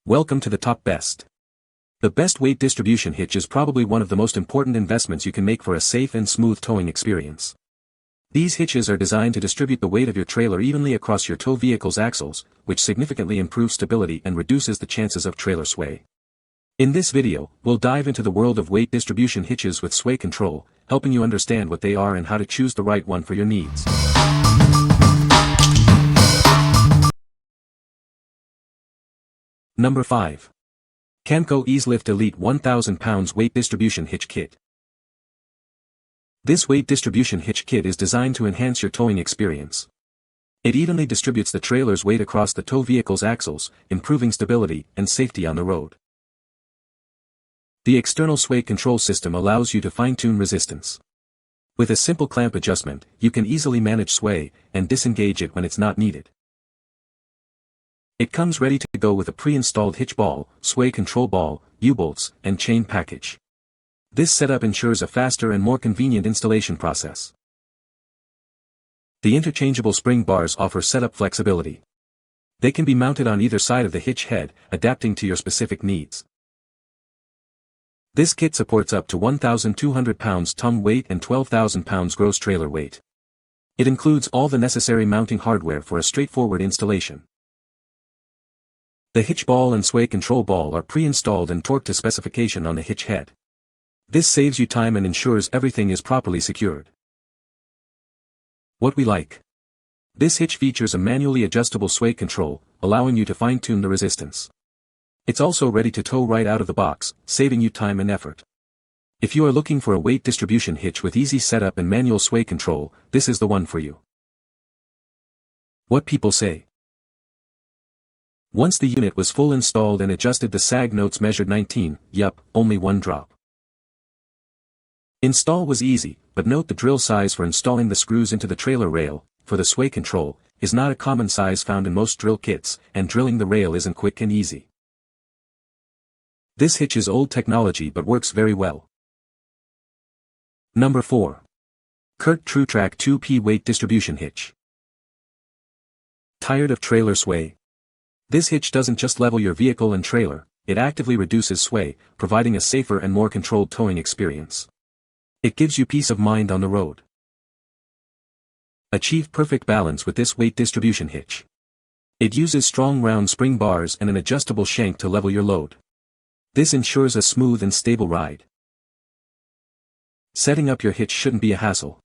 Welcome to the Top Best. The best weight distribution hitch is probably one of the most important investments you can make for a safe and smooth towing experience. These hitches are designed to distribute the weight of your trailer evenly across your tow vehicle's axles, which significantly improves stability and reduces the chances of trailer sway. In this video, we'll dive into the world of weight distribution hitches with sway control, helping you understand what they are and how to choose the right one for your needs. Number 5. Camco Eaz-Lift Elite 1000 pounds Weight Distribution Hitch Kit. This weight distribution hitch kit is designed to enhance your towing experience. It evenly distributes the trailer's weight across the tow vehicle's axles, improving stability and safety on the road. The external sway control system allows you to fine-tune resistance. With a simple clamp adjustment, you can easily manage sway and disengage it when it's not needed. It comes ready to go with a pre-installed hitch ball, sway control ball, U-bolts, and chain package. This setup ensures a faster and more convenient installation process. The interchangeable spring bars offer setup flexibility. They can be mounted on either side of the hitch head, adapting to your specific needs. This kit supports up to 1,200 pounds tongue weight and 12,000 pounds gross trailer weight. It includes all the necessary mounting hardware for a straightforward installation. The hitch ball and sway control ball are pre-installed and torqued to specification on the hitch head. This saves you time and ensures everything is properly secured. What we like. This hitch features a manually adjustable sway control, allowing you to fine-tune the resistance. It's also ready to tow right out of the box, saving you time and effort. If you are looking for a weight distribution hitch with easy setup and manual sway control, this is the one for you. What people say. Once the unit was full installed and adjusted, the sag notes measured 19, yup, only one drop. Install was easy, but note the drill size for installing the screws into the trailer rail, for the sway control, is not a common size found in most drill kits, and drilling the rail isn't quick and easy. This hitch is old technology but works very well. Number 4. CURT TruTrack 2P Weight Distribution Hitch. Tired of trailer sway? This hitch doesn't just level your vehicle and trailer, it actively reduces sway, providing a safer and more controlled towing experience. It gives you peace of mind on the road. Achieve perfect balance with this weight distribution hitch. It uses strong round spring bars and an adjustable shank to level your load. This ensures a smooth and stable ride. Setting up your hitch shouldn't be a hassle.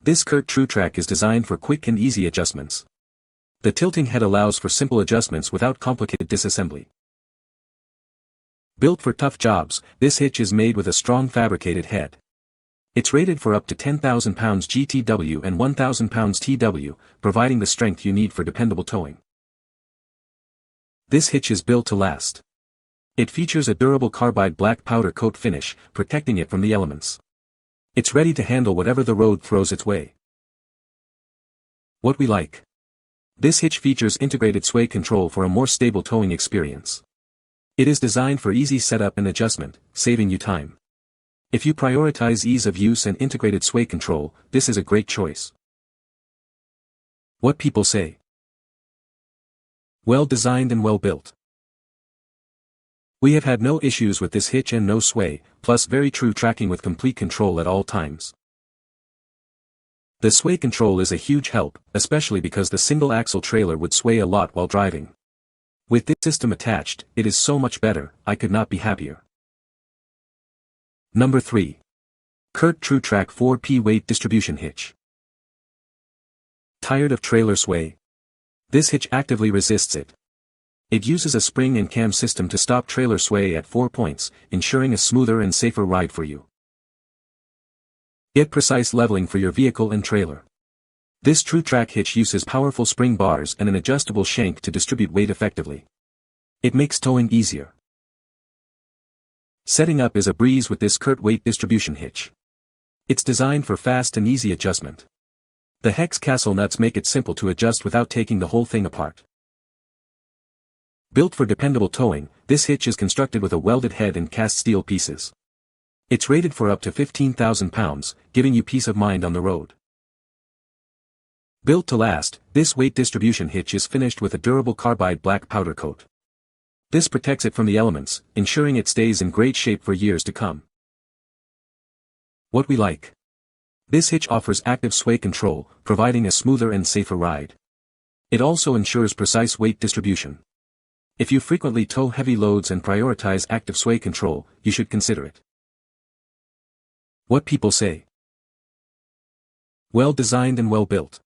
This CURT TruTrack is designed for quick and easy adjustments. The tilting head allows for simple adjustments without complicated disassembly. Built for tough jobs, this hitch is made with a strong fabricated head. It's rated for up to 10,000 pounds GTW and 1,000 pounds TW, providing the strength you need for dependable towing. This hitch is built to last. It features a durable carbide black powder coat finish, protecting it from the elements. It's ready to handle whatever the road throws its way. What we like. This hitch features integrated sway control for a more stable towing experience. It is designed for easy setup and adjustment, saving you time. If you prioritize ease of use and integrated sway control, this is a great choice. What people say. Well designed and well built. We have had no issues with this hitch and no sway, plus very true tracking with complete control at all times. The sway control is a huge help, especially because the single-axle trailer would sway a lot while driving. With this system attached, it is so much better, I could not be happier. Number 3. CURT TruTrack 4P Weight Distribution Hitch. Tired of trailer sway? This hitch actively resists it. It uses a spring and cam system to stop trailer sway at 4 points, ensuring a smoother and safer ride for you. Get precise leveling for your vehicle and trailer. This TruTrack hitch uses powerful spring bars and an adjustable shank to distribute weight effectively. It makes towing easier. Setting up is a breeze with this CURT weight distribution hitch. It's designed for fast and easy adjustment. The hex castle nuts make it simple to adjust without taking the whole thing apart. Built for dependable towing, this hitch is constructed with a welded head and cast steel pieces. It's rated for up to 15,000 pounds, giving you peace of mind on the road. Built to last, this weight distribution hitch is finished with a durable carbide black powder coat. This protects it from the elements, ensuring it stays in great shape for years to come. What we like. This hitch offers active sway control, providing a smoother and safer ride. It also ensures precise weight distribution. If you frequently tow heavy loads and prioritize active sway control, you should consider it. What people say. Well designed and well built.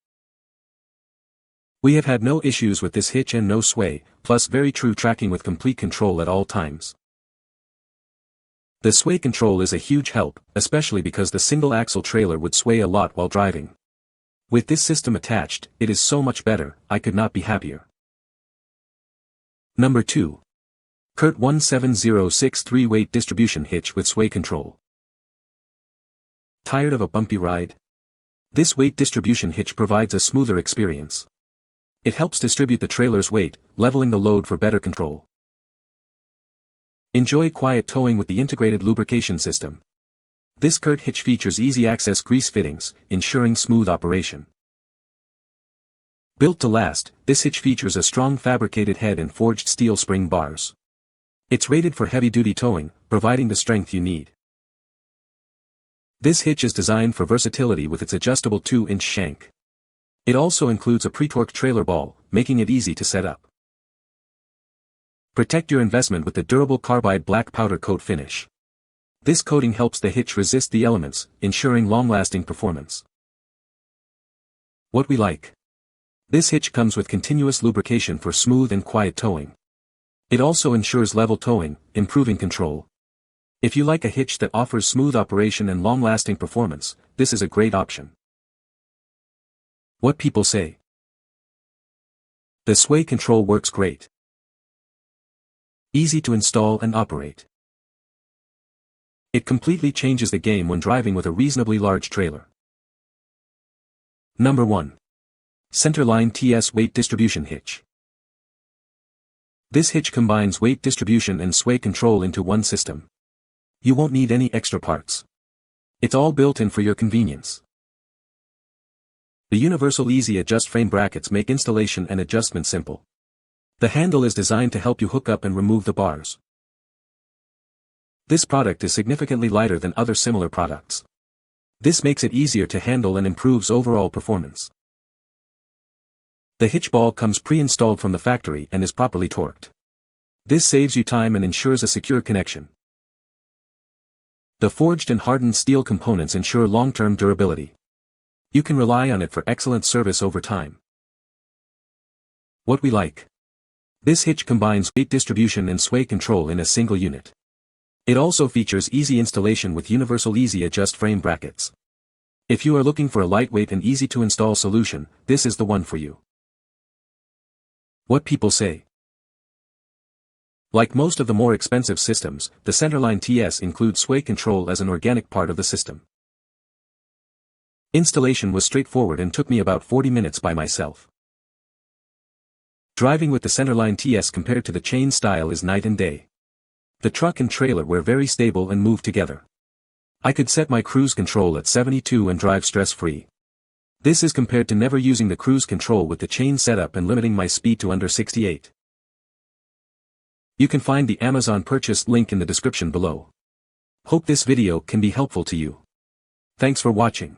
We have had no issues with this hitch and no sway, plus very true tracking with complete control at all times. The sway control is a huge help, especially because the single-axle trailer would sway a lot while driving. With this system attached, it is so much better, I could not be happier. Number 2. CURT 17063 Weight Distribution Hitch with Sway Control. Tired of a bumpy ride? This weight distribution hitch provides a smoother experience. It helps distribute the trailer's weight, leveling the load for better control. Enjoy quiet towing with the integrated lubrication system. This CURT hitch features easy-access grease fittings, ensuring smooth operation. Built to last, this hitch features a strong fabricated head and forged steel spring bars. It's rated for heavy-duty towing, providing the strength you need. This hitch is designed for versatility with its adjustable 2-inch shank. It also includes a pre-torqued trailer ball, making it easy to set up. Protect your investment with the durable carbide black powder coat finish. This coating helps the hitch resist the elements, ensuring long-lasting performance. What we like. This hitch comes with continuous lubrication for smooth and quiet towing. It also ensures level towing, improving control. If you like a hitch that offers smooth operation and long-lasting performance, this is a great option. What people say. The sway control works great. Easy to install and operate. It completely changes the game when driving with a reasonably large trailer. Number 1. Centerline TS Weight Distribution Hitch. This hitch combines weight distribution and sway control into one system. You won't need any extra parts. It's all built in for your convenience. The universal easy adjust frame brackets make installation and adjustment simple. The handle is designed to help you hook up and remove the bars. This product is significantly lighter than other similar products. This makes it easier to handle and improves overall performance. The hitch ball comes pre-installed from the factory and is properly torqued. This saves you time and ensures a secure connection. The forged and hardened steel components ensure long-term durability. You can rely on it for excellent service over time. What we like. This hitch combines weight distribution and sway control in a single unit. It also features easy installation with universal easy adjust frame brackets. If you are looking for a lightweight and easy to install solution, this is the one for you. What people say. Like most of the more expensive systems, the Centerline TS includes sway control as an organic part of the system. Installation was straightforward and took me about 40 minutes by myself. Driving with the Centerline TS compared to the chain style is night and day. The truck and trailer were very stable and moved together. I could set my cruise control at 72 and drive stress-free. This is compared to never using the cruise control with the chain setup and limiting my speed to under 68. You can find the Amazon purchase link in the description below. Hope this video can be helpful to you. Thanks for watching.